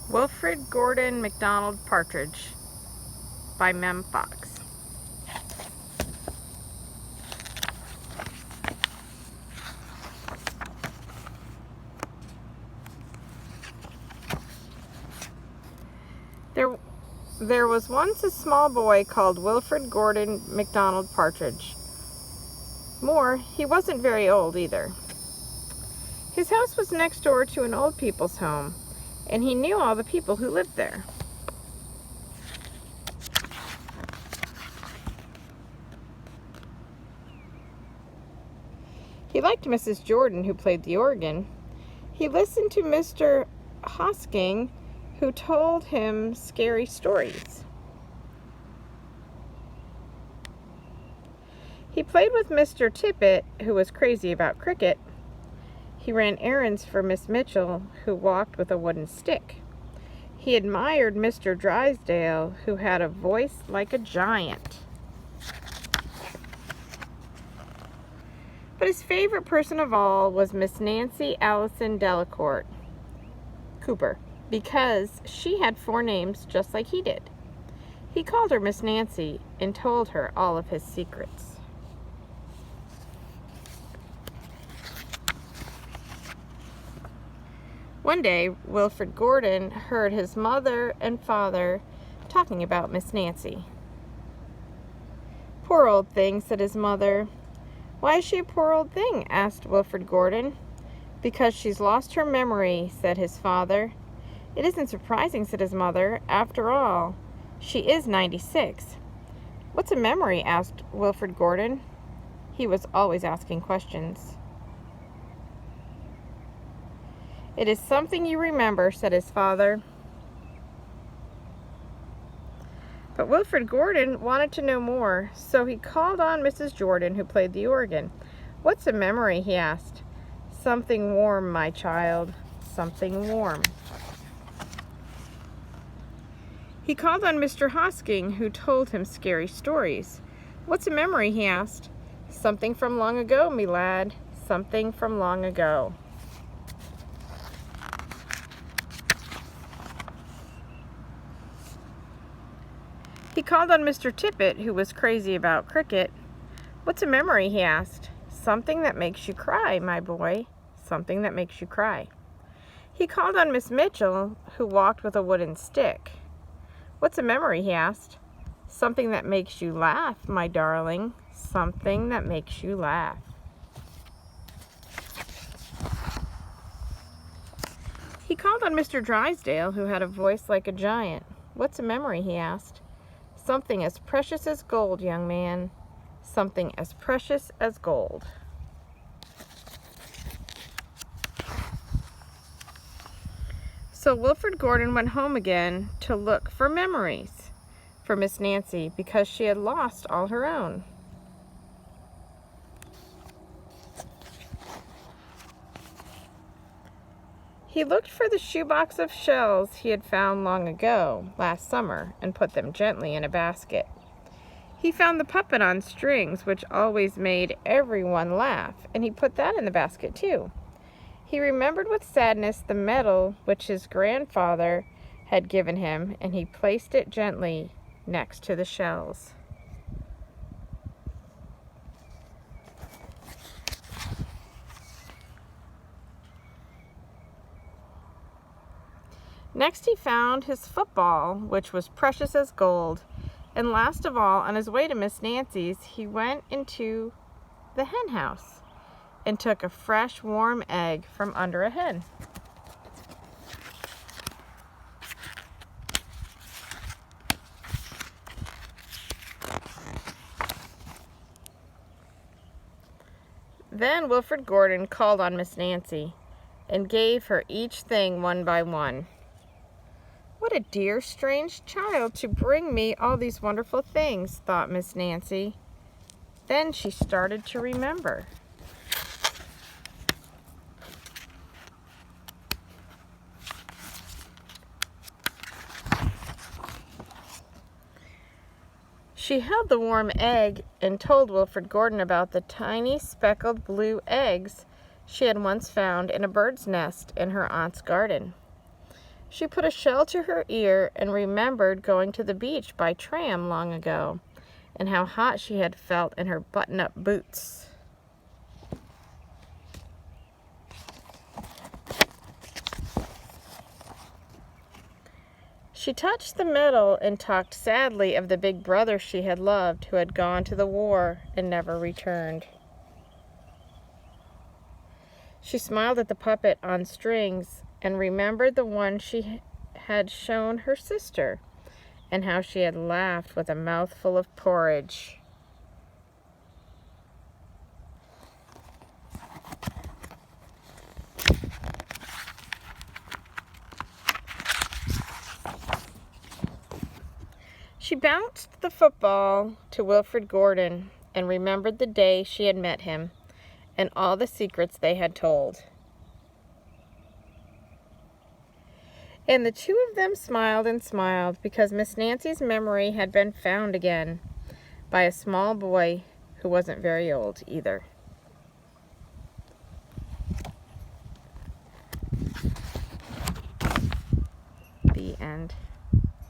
Wilfred Gordon McDonald Partridge by Mem Fox. There was once a small boy called Wilfred Gordon McDonald Partridge. More, he wasn't very old either. His house was next door to an old people's home, and he knew all the people who lived there. He liked Mrs. Jordan, who played the organ. He listened to Mr. Hosking, who told him scary stories. He played with Mr. Tippet, who was crazy about cricket. He ran errands for Miss Mitchell, who walked with a wooden stick. He admired Mr. Drysdale, who had a voice like a giant. But his favorite person of all was Miss Nancy Allison Delacourt Cooper, because she had 4 names just like he did. He called her Miss Nancy and told her all of his secrets. One day, Wilfred Gordon heard his mother and father talking about Miss Nancy. "Poor old thing," said his mother. "Why is she a poor old thing?" asked Wilfred Gordon. "Because she's lost her memory," said his father. "It isn't surprising," said his mother. "After all, she is 96. "What's a memory?" asked Wilfred Gordon. He was always asking questions. "It is something you remember," said his father. But Wilfred Gordon wanted to know more, so he called on Mrs. Jordan, who played the organ. "What's a memory?" he asked. "Something warm, my child, something warm." He called on Mr. Hosking, who told him scary stories. "What's a memory?" he asked. "Something from long ago, me lad, something from long ago." He called on Mr. Tippet, who was crazy about cricket. "What's a memory?" he asked. "Something that makes you cry, my boy, something that makes you cry." He called on Miss Mitchell, who walked with a wooden stick. "What's a memory?" he asked. "Something that makes you laugh, my darling, something that makes you laugh." He called on Mr. Drysdale, who had a voice like a giant. "What's a memory?" he asked. "Something as precious as gold, young man, something as precious as gold." So Wilfred Gordon went home again to look for memories for Miss Nancy, because she had lost all her own. He looked for the shoebox of shells he had found long ago, last summer, and put them gently in a basket. He found the puppet on strings, which always made everyone laugh, and he put that in the basket too. He remembered with sadness the medal which his grandfather had given him, and he placed it gently next to the shells. Next he found his football, which was precious as gold. And last of all, on his way to Miss Nancy's, he went into the hen house and took a fresh, warm egg from under a hen. Then Wilfred Gordon called on Miss Nancy and gave her each thing one by one. "What a dear, strange child to bring me all these wonderful things," thought Miss Nancy. Then she started to remember. She held the warm egg and told Wilfred Gordon about the tiny speckled blue eggs she had once found in a bird's nest in her aunt's garden. She put a shell to her ear and remembered going to the beach by tram long ago, and how hot she had felt in her button-up boots. She touched the metal and talked sadly of the big brother she had loved, who had gone to the war and never returned. She smiled at the puppet on strings and remembered the one she had shown her sister, and how she had laughed with a mouthful of porridge. She bounced the football to Wilfred Gordon and remembered the day she had met him and all the secrets they had told. And the two of them smiled and smiled because Miss Nancy's memory had been found again by a small boy who wasn't very old either. The end.